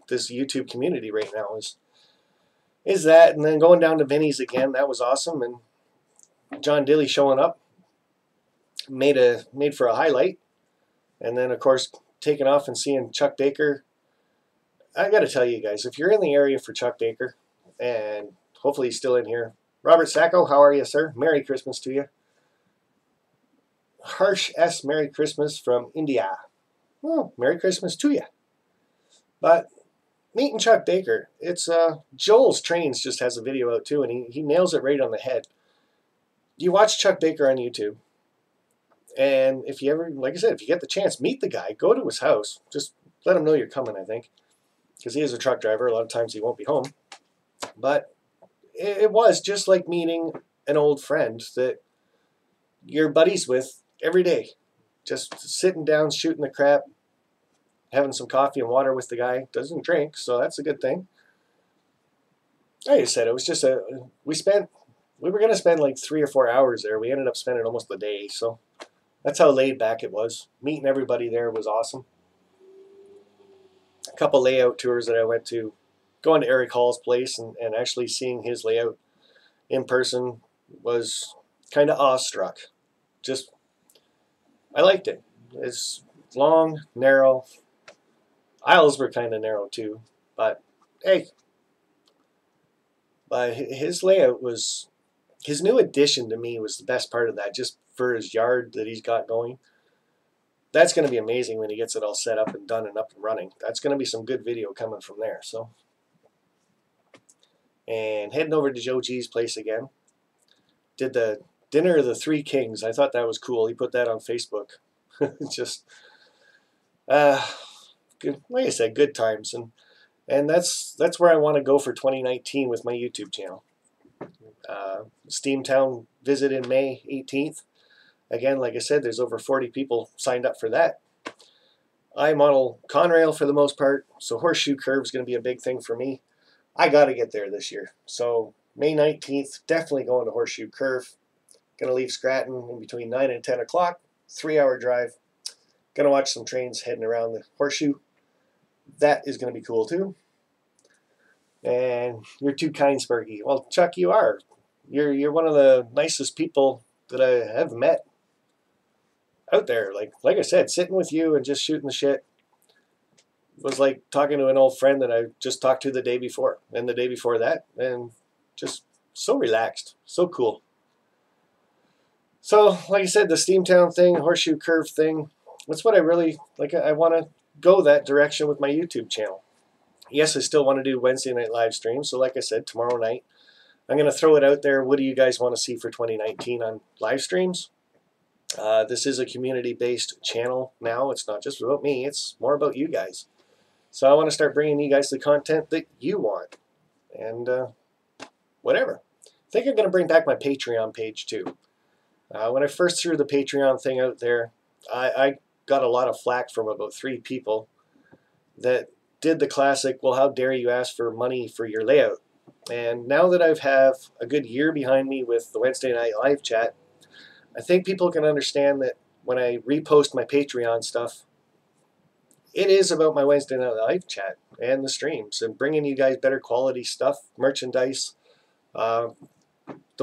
this YouTube community right now is that, and then going down to Vinny's again, that was awesome, and John Dilly showing up made for a highlight, and then of course taking off and seeing Chuck Baker. I got to tell you guys, if you're in the area for Chuck Baker, and hopefully he's still in here. Robert Sacco, how are you, sir? Merry Christmas to you. Harsh S. Merry Christmas from India. Oh, Merry Christmas to you. But meeting Chuck Baker, it's Joel's Trains just has a video out too, and he nails it right on the head. You watch Chuck Baker on YouTube, And if you ever, like I said, if you get the chance, meet the guy, go to his house, just let him know you're coming, I think, because he is a truck driver. A lot of times he won't be home. But it was just like meeting an old friend that you're buddies with every day. Just sitting down, shooting the crap, having some coffee and water with the guy. Doesn't drink, so that's a good thing. Like I said, it was just we were going to spend like 3 or 4 hours there. We ended up spending almost a day, so that's how laid back it was. Meeting everybody there was awesome. A couple layout tours that I went to, going to Eric Hall's place and actually seeing his layout in person was kind of awestruck. Just, I liked it. It's long, narrow. Aisles were kind of narrow too, but hey. But his layout was, his new addition to me was the best part of that, just for his yard that he's got going. That's going to be amazing when he gets it all set up and done and up and running. That's going to be some good video coming from there. So, and heading over to Joe G's place again. Did the dinner of the Three Kings. I thought that was cool. He put that on Facebook. Just, good. Like I said, good times, and that's where I want to go for 2019 with my YouTube channel. Steamtown visit in May 18th. Again, like I said, there's over 40 people signed up for that. I model Conrail for the most part, so Horseshoe Curve is going to be a big thing for me. I got to get there this year. So May 19th, definitely going to Horseshoe Curve. Going to leave Scranton in between 9 and 10 o'clock. 3-hour drive. Going to watch some trains heading around the Horseshoe. That is going to be cool too. And you're too kind, Sparky. Well, Chuck, you are. You're one of the nicest people that I have met out there. Like I said, sitting with you and just shooting the shit was like talking to an old friend that I just talked to the day before and the day before that, and just so relaxed, so cool. So, like I said, the Steamtown thing, Horseshoe Curve thing, that's what I really like. I want to go that direction with my YouTube channel. Yes, I still want to do Wednesday night live streams. So like I said, tomorrow night, I'm going to throw it out there. What do you guys want to see for 2019 on live streams? This is a community-based channel now. It's not just about me. It's more about you guys. So I want to start bringing you guys the content that you want. And whatever. I think I'm going to bring back my Patreon page too. When I first threw the Patreon thing out there, I got a lot of flack from about 3 people that did the classic, well, how dare you ask for money for your layout? And now that I've have a good year behind me with the Wednesday Night Live chat, I think people can understand that when I repost my Patreon stuff, it is about my Wednesday Night Live chat and the streams and bringing you guys better quality stuff, merchandise, the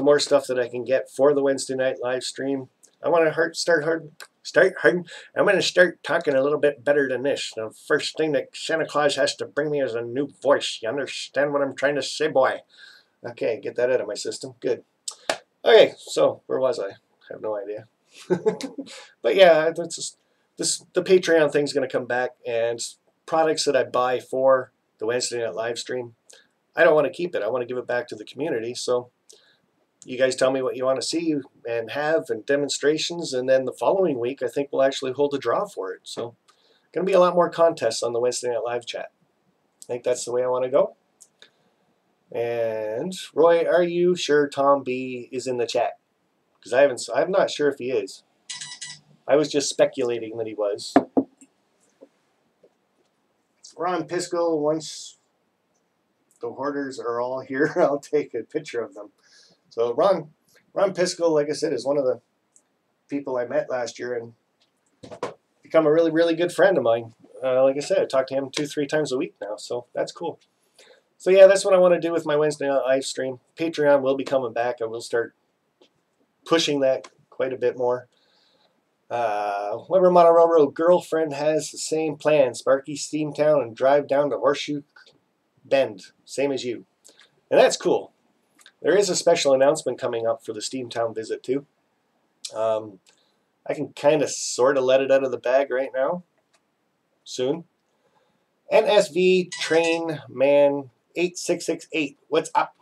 more stuff that I can get for the Wednesday Night Live stream. I want to start I'm going to start talking a little bit better than this. The first thing that Santa Claus has to bring me is a new voice. You understand what I'm trying to say, boy? Okay, get that out of my system. Good. Okay, so where was I? I have no idea. But yeah, that's just, the Patreon thing's going to come back, and products that I buy for the Wednesday Night Live stream, I don't want to keep it. I want to give it back to the community. So you guys tell me what you want to see and have and demonstrations, and then the following week I think we'll actually hold a draw for it. So going to be a lot more contests on the Wednesday Night Live chat. I think that's the way I want to go. And Roy, are you sure Tom B is in the chat? Because I'm not sure if he is. I was just speculating that he was. Ron Pisco, once the hoarders are all here, I'll take a picture of them. So Ron Pisco, like I said, is one of the people I met last year and become a really, really good friend of mine. Like I said, I talk to him 2-3 times a week now, so that's cool. So yeah, that's what I want to do with my Wednesday night live stream. Patreon will be coming back. I will start pushing that quite a bit more. Weber Model Railroad girlfriend has the same plan. Sparky, Steamtown, and drive down to Horseshoe Bend. Same as you. And that's cool. There is a special announcement coming up for the Steamtown visit too. I can kind of sort of let it out of the bag right now. Soon. NSV Train Man 8668. What's up?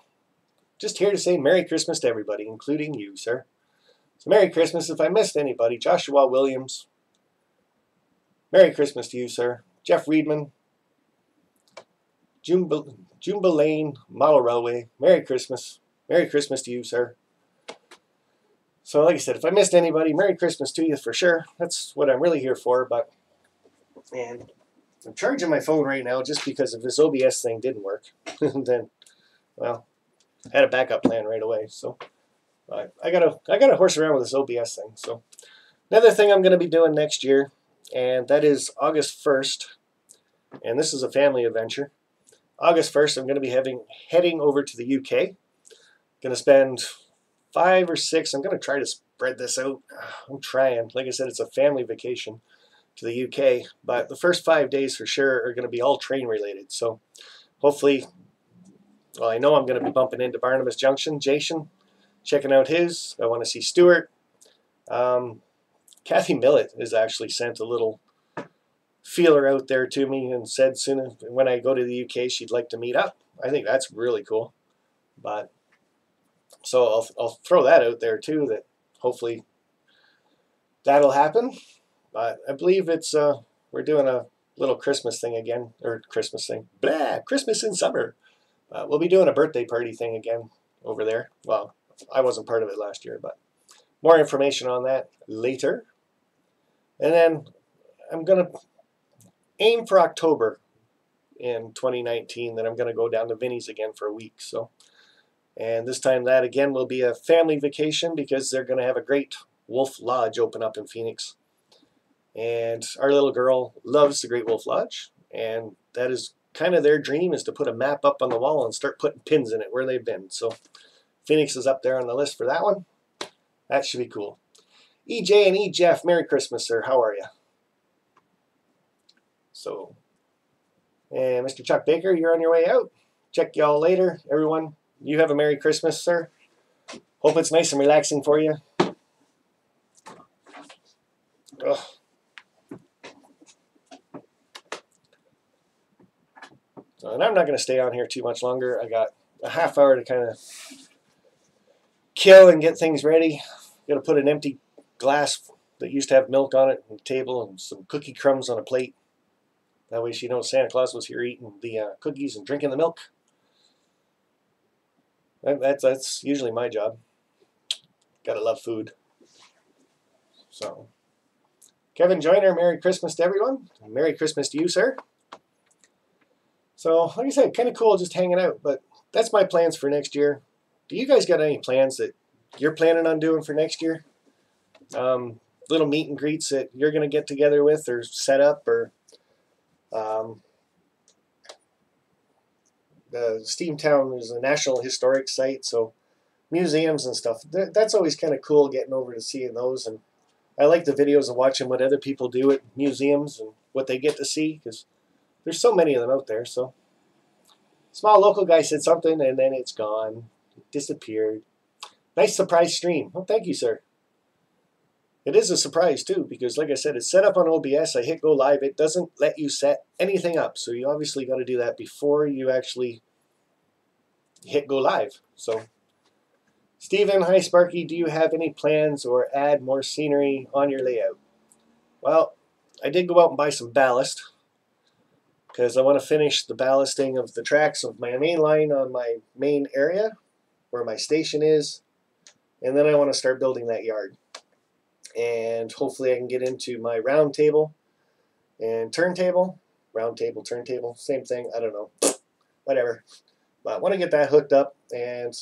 Just here to say Merry Christmas to everybody, including you, sir. So Merry Christmas. If I missed anybody, Joshua Williams, Merry Christmas to you, sir. Jeff Reedman, Jumba Lane, Model Railway, Merry Christmas. Merry Christmas to you, sir. So like I said, if I missed anybody, Merry Christmas to you for sure. That's what I'm really here for. But, and I'm charging my phone right now just because if this OBS thing didn't work, then, well, I had a backup plan right away. So I gotta horse around with this OBS thing. So another thing I'm going to be doing next year, and that is August 1st, and this is a family adventure. August 1st, I'm going to be heading over to the UK. Going to spend 5 or 6. I'm going to try to spread this out. I'm trying. Like I said, it's a family vacation to the UK, but the first 5 days for sure are going to be all train related. So hopefully, well, I know I'm going to be bumping into Barnabas Junction, Jason, checking out his. I want to see Stuart. Kathy Millett has actually sent a little feeler out there to me and said soon when I go to the UK she'd like to meet up. I think that's really cool. But so I'll throw that out there too, that hopefully that'll happen. But I believe it's we're doing a little Christmas thing again, or Christmas thing. Blah, Christmas in summer. We'll be doing a birthday party thing again over there. Well, I wasn't part of it last year, but more information on that later. And then I'm going to aim for October in 2019 that I'm going to go down to Vinnie's again for a week. So, and this time that again will be a family vacation because they're going to have a great Wolf Lodge open up in Phoenix. And our little girl loves the Great Wolf Lodge, and that is kind of their dream, is to put a map up on the wall and start putting pins in it where they've been. So Phoenix is up there on the list for that one. That should be cool. EJ and E Jeff, Merry Christmas, sir. How are you? So, and Mr. Chuck Baker, you're on your way out. Check y'all later. Everyone, you have a Merry Christmas, sir. Hope it's nice and relaxing for you. Ugh. And I'm not going to stay on here too much longer. I got a half hour to kind of kill and get things ready. Got to put an empty glass that used to have milk on it on the table and some cookie crumbs on a plate. That way she knows Santa Claus was here eating the cookies and drinking the milk. That's usually my job. Gotta love food. So, Kevin Joyner, Merry Christmas to everyone. Merry Christmas to you, sir. So, like I said, kind of cool just hanging out, but that's my plans for next year. Do you guys got any plans that you're planning on doing for next year? Little meet and greets that you're going to get together with or set up, or the Steamtown is a National Historic Site, so museums and stuff. That's always kind of cool getting over to seeing those, and I like the videos of watching what other people do at museums and what they get to see, because there's so many of them out there. So, small local guy said something, and then it's gone. It disappeared. Nice surprise stream. Oh, thank you, sir. It is a surprise, too, because, like I said, it's set up on OBS. I hit go live. It doesn't let you set anything up, so you obviously got to do that before you actually hit go live. So, Stephen, hi, Sparky. Do you have any plans or add more scenery on your layout? Well, I did go out and buy some ballast, because I want to finish the ballasting of the tracks of my main line on my main area where my station is, and then I want to start building that yard. And hopefully I can get into my round table and turntable. Round table, turntable, same thing, I don't know. Whatever. But I want to get that hooked up, and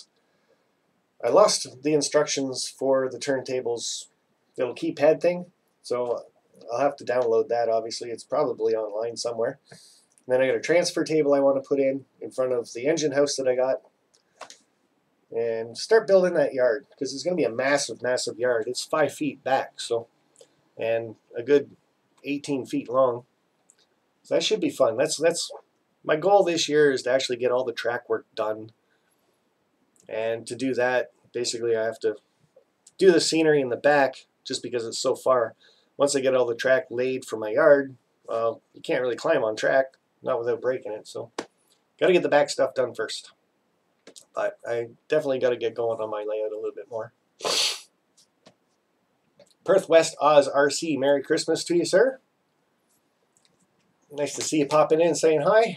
I lost the instructions for the turntable's little keypad thing, so I'll have to download that, obviously. It's probably online somewhere. And then I got a transfer table I want to put in front of the engine house that I got, and start building that yard, because it's going to be a massive, massive yard. It's 5 feet back, so, and a good 18 feet long. So that should be fun. That's my goal this year, is to actually get all the track work done. And to do that, basically I have to do the scenery in the back, just because it's so far. Once I get all the track laid for my yard, you can't really climb on track, not without breaking it. So got to get the back stuff done first. But I definitely got to get going on my layout a little bit more. Perth West Oz RC, Merry Christmas to you, sir. Nice to see you popping in saying hi.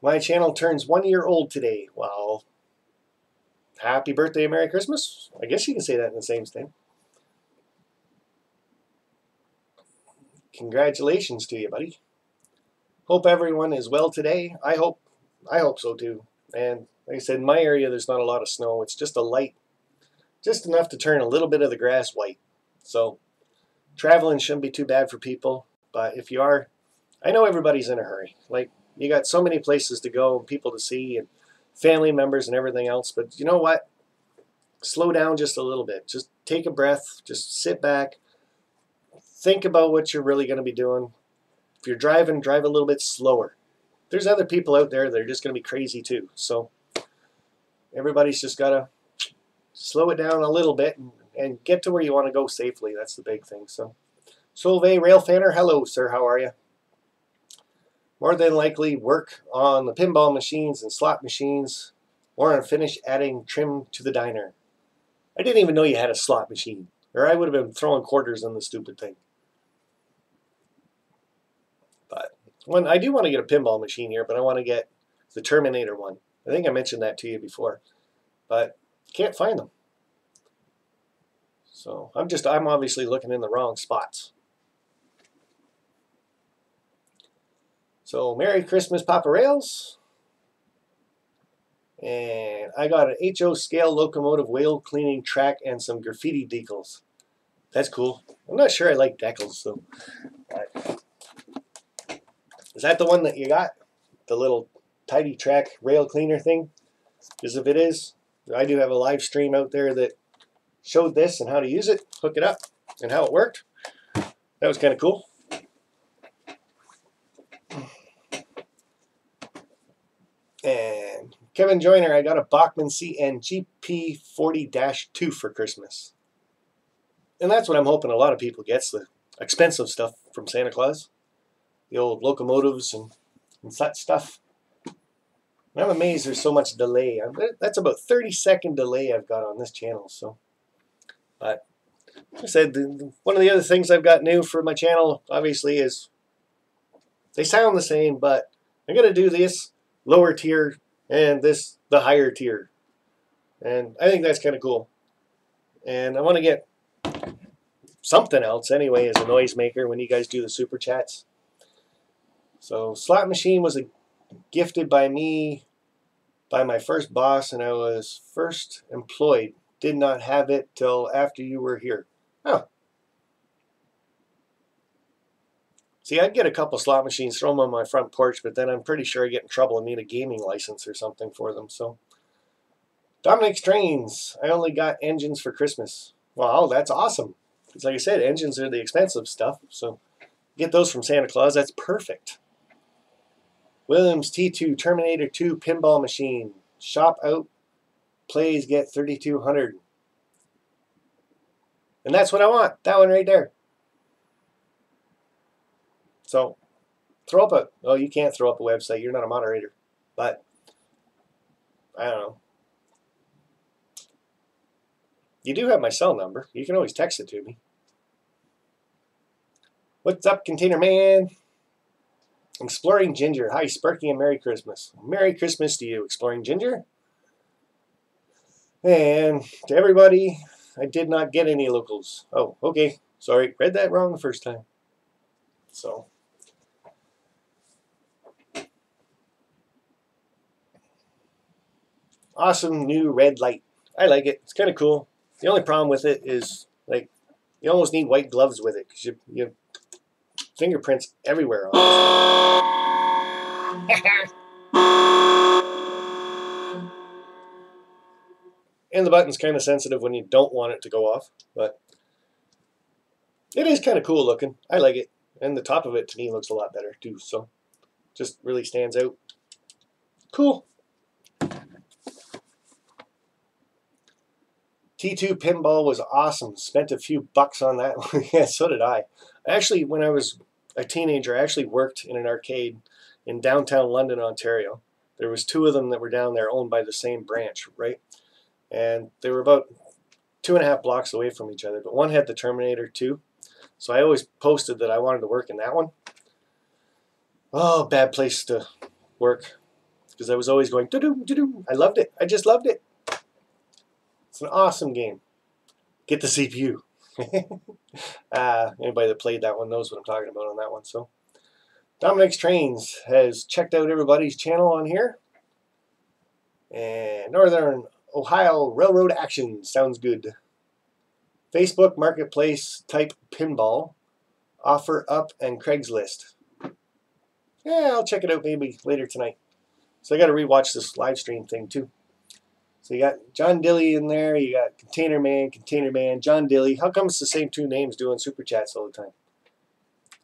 My channel turns 1 year old today. Well, happy birthday and Merry Christmas. I guess you can say that in the same thing. Congratulations to you, buddy. Hope everyone is well today. I hope so too. And like I said, in my area there's not a lot of snow. It's just a light, just enough to turn a little bit of the grass white. So traveling shouldn't be too bad for people. But if you are, I know everybody's in a hurry. Like, you got so many places to go and people to see and family members and everything else. But you know what? Slow down just a little bit. Just take a breath. Just sit back. Think about what you're really going to be doing. If you're driving, drive a little bit slower. There's other people out there that are just going to be crazy too. So everybody's just got to slow it down a little bit and get to where you want to go safely. That's the big thing. So Solvay Railfanner, hello sir, how are you? More than likely work on the pinball machines and slot machines, or on finish adding trim to the diner. I didn't even know you had a slot machine, or I would have been throwing quarters on the stupid thing. But I do want to get a pinball machine here, but I want to get the Terminator one. I think I mentioned that to you before, but can't find them. So I'm obviously looking in the wrong spots. So Merry Christmas, Papa Rails. And I got an HO scale locomotive wheel cleaning track and some graffiti decals. That's cool. I'm not sure I like decals, so. Is that the one that you got? The little tidy track rail cleaner thing? Because if it is, I do have a live stream out there that showed this and how to use it, hook it up, and how it worked. That was kind of cool. And Kevin Joyner, I got a Bachmann CN GP40-2 for Christmas. And that's what I'm hoping a lot of people gets, the expensive stuff from Santa Claus. The old locomotives and such stuff. And I'm amazed there's so much delay. That's about 30-second delay I've got on this channel. So, but like I said, one of the other things I've got new for my channel, obviously, is they sound the same, but I'm going to do this lower tier and this the higher tier. And I think that's kind of cool. And I want to get something else anyway as a noisemaker when you guys do the super chats. So slot machine was gifted by me by my first boss, and I was first employed. Did not have it till after you were here. Oh. See, I'd get a couple slot machines, throw them on my front porch, but then I'm pretty sure I get in trouble and need a gaming license or something for them. So, Dominic Strains, I only got engines for Christmas. Wow, that's awesome. Because like I said, engines are the expensive stuff, so get those from Santa Claus. That's perfect. Williams T2 Terminator 2 pinball machine. Shop out. Plays get 3,200. And that's what I want. That one right there. So, throw up a... Oh, you can't throw up a website. You're not a moderator. But, I don't know. You do have my cell number. You can always text it to me. What's up, Container Man? Exploring Ginger. Hi, Sparky, and Merry Christmas. Merry Christmas to you, Exploring Ginger. And to everybody, I did not get any locals. Oh, okay. Sorry. Read that wrong the first time. So... awesome new red light. I like it. It's kind of cool. The only problem with it is, like, you almost need white gloves with it because you have fingerprints everywhere on this. And the button's kind of sensitive when you don't want it to go off, but it is kind of cool looking. I like it. And the top of it, to me, looks a lot better, too. So, just really stands out. Cool. T2 pinball was awesome. Spent a few bucks on that. Yeah, so did I. Actually, when I was a teenager, I actually worked in an arcade in downtown London, Ontario. There was two of them that were down there owned by the same branch, right? And they were about 2.5 blocks away from each other, but one had the Terminator 2. So I always posted that I wanted to work in that one. Oh, bad place to work, because I was always going doo-doo, doo-doo. I loved it. I just loved it. It's an awesome game. Get the CPU. Anybody that played that one knows what I'm talking about on that one. So Dominic's Trains has checked out everybody's channel on here. And Northern Ohio Railroad Action sounds good. Facebook Marketplace type pinball. Offer up and Craigslist. Yeah, I'll check it out maybe later tonight. So I got to rewatch this live stream thing too. So you got John Dilly in there. You got Container Man, John Dilly. How come it's the same two names doing super chats all the time?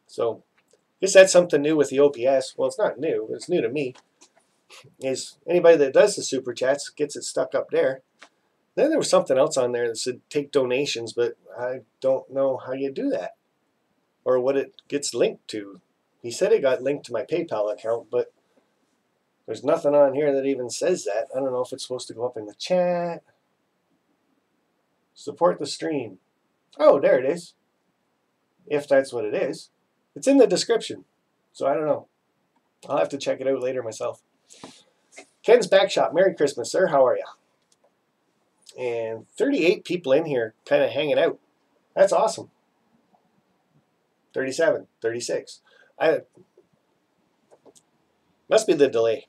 So I guess that's something new with the OPS. Well, it's not new. It's new to me. Is anybody that does the super chats gets it stuck up there. Then there was something else on there that said take donations, but I don't know how you do that or what it gets linked to. He said it got linked to my PayPal account, but there's nothing on here that even says that. I don't know if it's supposed to go up in the chat. Support the stream. Oh, there it is. If that's what it is. It's in the description. So I don't know. I'll have to check it out later myself. Ken's Back Shop. Merry Christmas, sir. How are you? And 38 people in here kind of hanging out. That's awesome. 37, 36. Must be the delay.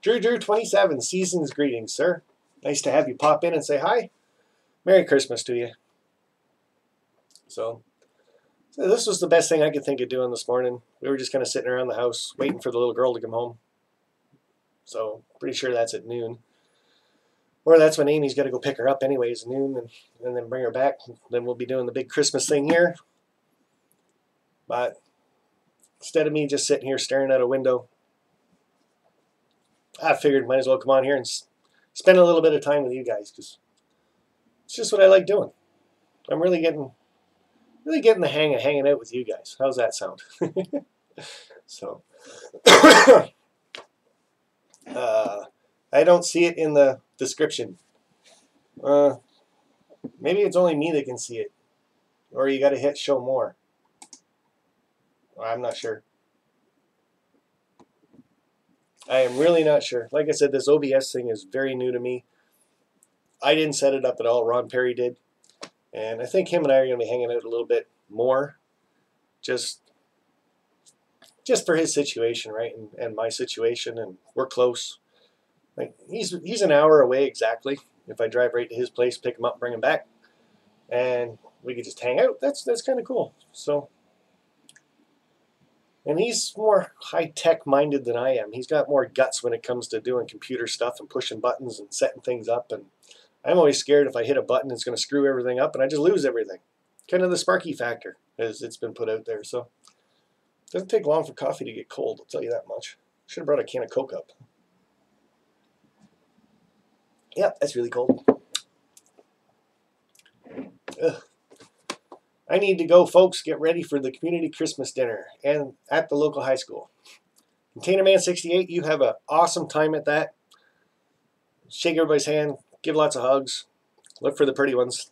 Drew 27, season's greetings, sir. Nice to have you pop in and say hi. Merry Christmas to you. So this was the best thing I could think of doing this morning. We were just kind of sitting around the house waiting for the little girl to come home. So pretty sure that's at noon. Or that's when Amy's got to go pick her up anyways, noon, and then bring her back. Then we'll be doing the big Christmas thing here. But instead of me just sitting here staring out a window, I figured might as well come on here and spend a little bit of time with you guys, because it's just what I like doing. I'm really getting the hang of hanging out with you guys. How's that sound? So I don't see it in the description. Maybe it's only me that can see it, or you got to hit show more. I'm not sure. I am really not sure. Like I said, this OBS thing is very new to me. I didn't set it up at all. Ron Perry did. And I think him and I are going to be hanging out a little bit more. Just for his situation, right? And my situation. And we're close. Like he's an hour away exactly. If I drive right to his place, pick him up, bring him back. And we could just hang out. That's kind of cool. So... And he's more high-tech minded than I am. He's got more guts when it comes to doing computer stuff and pushing buttons and setting things up. And I'm always scared if I hit a button, it's going to screw everything up and I just lose everything. Kind of the Sparky factor, as it's been put out there. So it doesn't take long for coffee to get cold, I'll tell you that much. Should have brought a can of Coke up. Yep, that's really cold. Ugh. I need to go, folks. Get ready for the community Christmas dinner and at the local high school. Container Man 68, you have an awesome time at that. Shake everybody's hand. Give lots of hugs. Look for the pretty ones,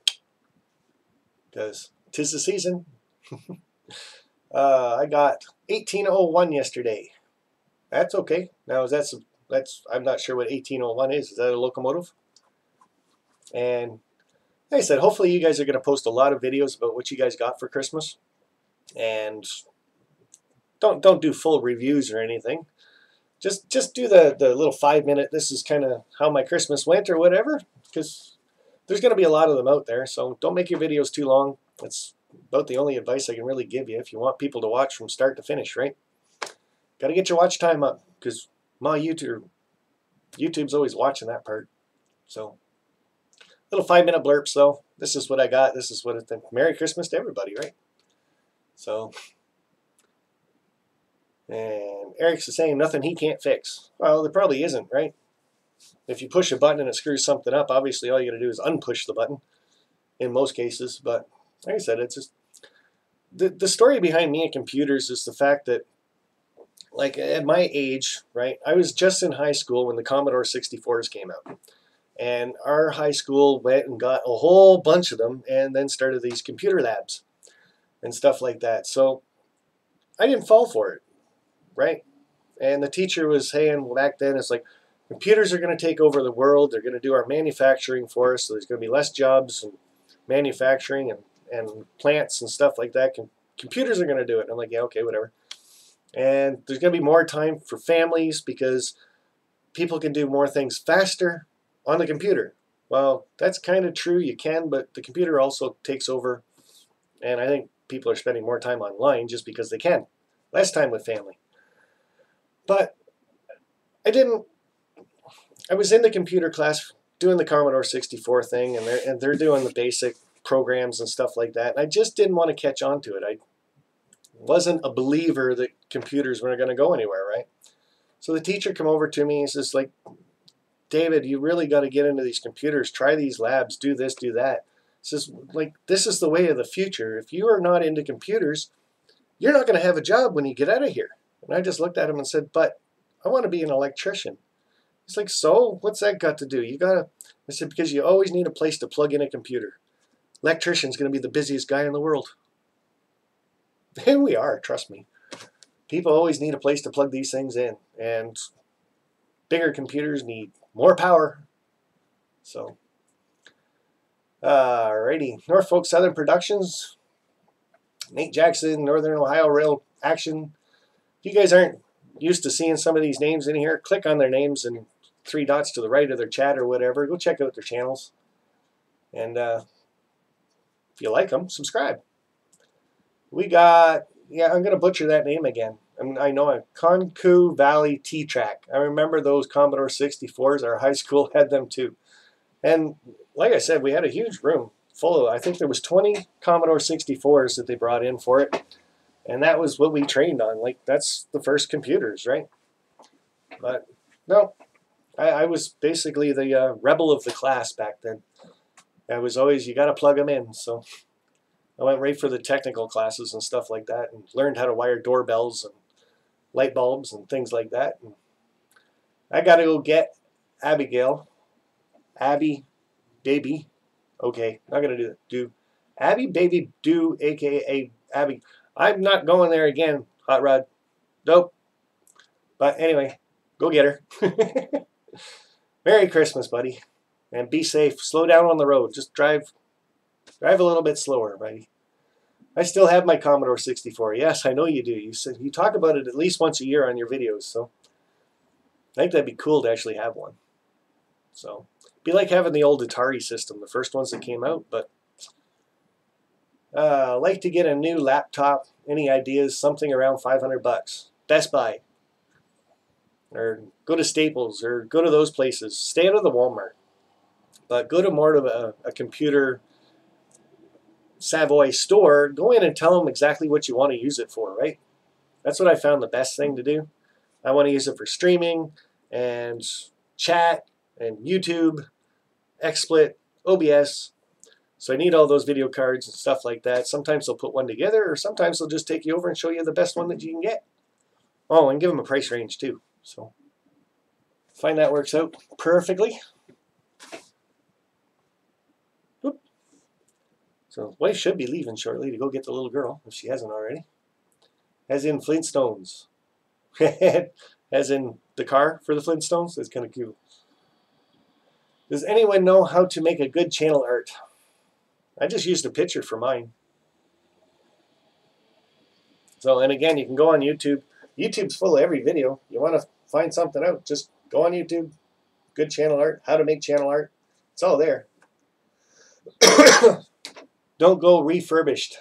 because 'tis the season. I got 1801 yesterday. That's okay. Now that's I'm not sure what 1801 is. Is that a locomotive? And like I said, hopefully you guys are going to post a lot of videos about what you guys got for Christmas. And don't do full reviews or anything. Just do the little 5-minute, this is kind of how my Christmas went or whatever. Because there's going to be a lot of them out there. So don't make your videos too long. That's about the only advice I can really give you if you want people to watch from start to finish, right? Got to get your watch time up. Because my YouTube's always watching that part. So... little 5-minute blurps though. This is what I got. This is what it's. Merry Christmas to everybody, right? So, and Eric's saying nothing he can't fix. Well, there probably isn't, right? If you push a button and it screws something up, obviously all you got to do is unpush the button. In most cases, but like I said, it's just the story behind me and computers is the fact that, like at my age, right? I was just in high school when the Commodore 64s came out. And our high school went and got a whole bunch of them and then started these computer labs and stuff like that. So I didn't fall for it, right? And the teacher was saying, well, back then, it's like, computers are going to take over the world. They're going to do our manufacturing for us. So there's going to be less jobs in manufacturing and plants and stuff like that. Computers are going to do it. And I'm like, yeah, okay, whatever. And there's going to be more time for families because people can do more things faster on the computer. Well, that's kind of true. You can, but the computer also takes over. And I think people are spending more time online just because they can. Less time with family. But I was in the computer class doing the Commodore 64 thing, and they're doing the basic programs and stuff like that. And I just didn't want to catch on to it. I wasn't a believer that computers weren't going to go anywhere, right? So the teacher came over to me and says, like, David, you really got to get into these computers. Try these labs. Do this, do that. Says, like, this is the way of the future. If you are not into computers, you're not going to have a job when you get out of here. And I just looked at him and said, but I want to be an electrician. He's like, so what's that got to do? I said, because you always need a place to plug in a computer. Electrician's going to be the busiest guy in the world. And we are, trust me. People always need a place to plug these things in. And bigger computers need more power. So, alrighty. Norfolk Southern Productions. Nate Jackson, Northern Ohio Rail Action. If you guys aren't used to seeing some of these names in here, click on their names and 3 dots to the right of their chat or whatever. Go check out their channels. And if you like them, subscribe. We got, yeah, I'm going to butcher that name again. I know it. Concu Valley T-Track. I remember those Commodore 64s. Our high school had them too. And like I said, we had a huge room full of, I think there was 20 Commodore 64s that they brought in for it. And that was what we trained on. Like, that's the first computers, right? But no, I was basically the rebel of the class back then. I was always, you got to plug them in. So I went right for the technical classes and stuff like that and learned how to wire doorbells and light bulbs and things like that. And I got to go get Abigail. Abby, baby. Okay, not going to do Abby, baby, do, a.k.a. Abby. I'm not going there again, Hot Rod. Nope. But anyway, go get her. Merry Christmas, buddy. And be safe. Slow down on the road. Just drive a little bit slower, buddy. I still have my Commodore 64. Yes, I know you do. You said you talk about it at least once a year on your videos, so I think that'd be cool to actually have one. So, be like having the old Atari system, the first ones that came out, but like to get a new laptop. Any ideas? Something around $500. Best Buy. Or go to Staples, or go to those places. Stay out of the Walmart. But go to more of a computer Savoy store. Go in and tell them exactly what you want to use it for, right? That's what I found the best thing to do. I want to use it for streaming and chat and YouTube, XSplit, OBS. So I need all those video cards and stuff like that. Sometimes they'll put one together, or sometimes they'll just take you over and show you the best one that you can get. Oh, and give them a price range too. So find that works out perfectly. Oop. So wife should be leaving shortly to go get the little girl, if she hasn't already. As in Flintstones. As in the car for the Flintstones. That's kind of cute. Does anyone know how to make a good channel art? I just used a picture for mine. So, and again, you can go on YouTube. YouTube's full of every video. You want to find something out, just go on YouTube. Good channel art, how to make channel art. It's all there. Don't go refurbished.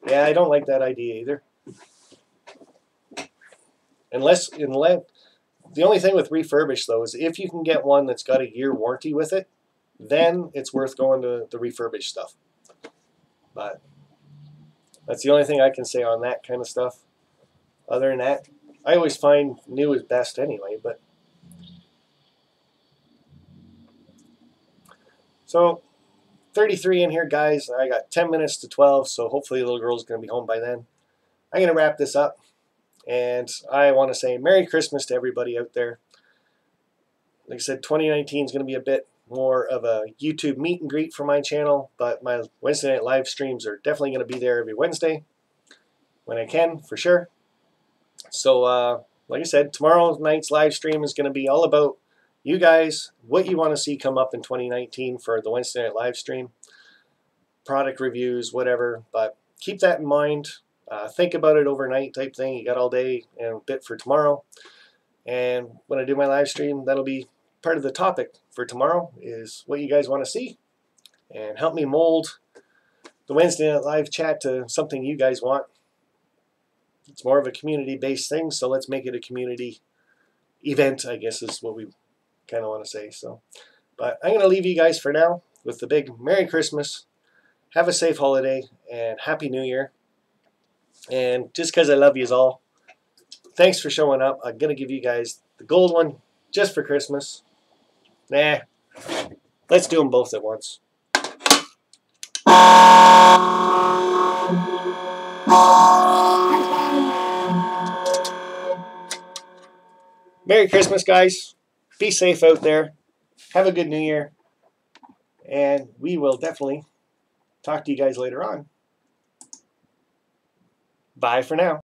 Yeah, I don't like that idea either. Unless the only thing with refurbished, though, is if you can get one that's got a year warranty with it, then it's worth going to the refurbished stuff. But that's the only thing I can say on that kind of stuff. Other than that, I always find new is best anyway. But so 33 in here, guys. I got 10 minutes to 12, so hopefully the little girl's going to be home by then. I'm going to wrap this up, and I want to say Merry Christmas to everybody out there. Like I said, 2019 is going to be a bit more of a YouTube meet and greet for my channel, but my Wednesday night live streams are definitely going to be there every Wednesday when I can, for sure. So, like I said, tomorrow night's live stream is going to be all about you guys, what you want to see come up in 2019 for the Wednesday night live stream, product reviews, whatever. But keep that in mind. Think about it overnight type thing. You got all day and a bit for tomorrow. And when I do my live stream, that'll be part of the topic for tomorrow, is what you guys want to see. And help me mold the Wednesday night live chat to something you guys want. It's more of a community-based thing, so let's make it a community event, I guess is what we kind of want to say. So, but I'm going to leave you guys for now with the big Merry Christmas, have a safe holiday, and Happy New Year. And just because I love you all, thanks for showing up. I'm going to give you guys the gold one just for Christmas. Nah, let's do them both at once. Merry Christmas, guys. Be safe out there. Have a good New Year. And we will definitely talk to you guys later on. Bye for now.